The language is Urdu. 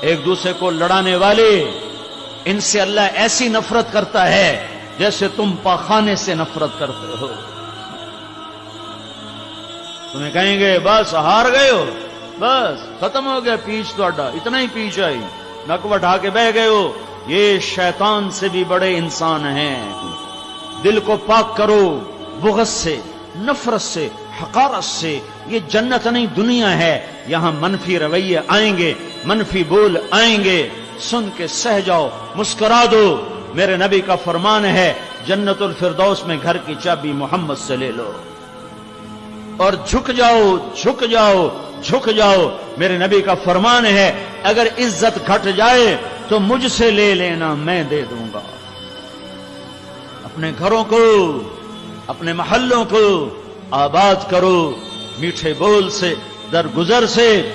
ایک دوسرے کو لڑانے والے، ان سے اللہ ایسی نفرت کرتا ہے جیسے تم پاخانے سے نفرت کرتے ہو۔ تمہیں کہیں گے بس ہار گئے ہو، بس ختم ہو گیا پیچ تو اڈا، اتنا ہی پیچ آئی، نک وٹھا کے بہ گئے ہو۔ یہ شیطان سے بھی بڑے انسان ہیں۔ دل کو پاک کرو بغض سے، نفرت سے، حقارت سے۔ یہ جنت نہیں دنیا ہے، یہاں منفی رویے آئیں گے، منفی بول آئیں گے، سن کے سہ جاؤ، مسکرا دو۔ میرے نبی کا فرمان ہے جنت الفردوس میں گھر کی چابی محمد سے لے لو اور جھک جاؤ، جھک جاؤ، جھک جاؤ۔ میرے نبی کا فرمان ہے اگر عزت گھٹ جائے تو مجھ سے لے لینا، میں دے دوں گا۔ اپنے گھروں کو، اپنے محلوں کو آباد کرو، میٹھے بول سے، درگزر سے،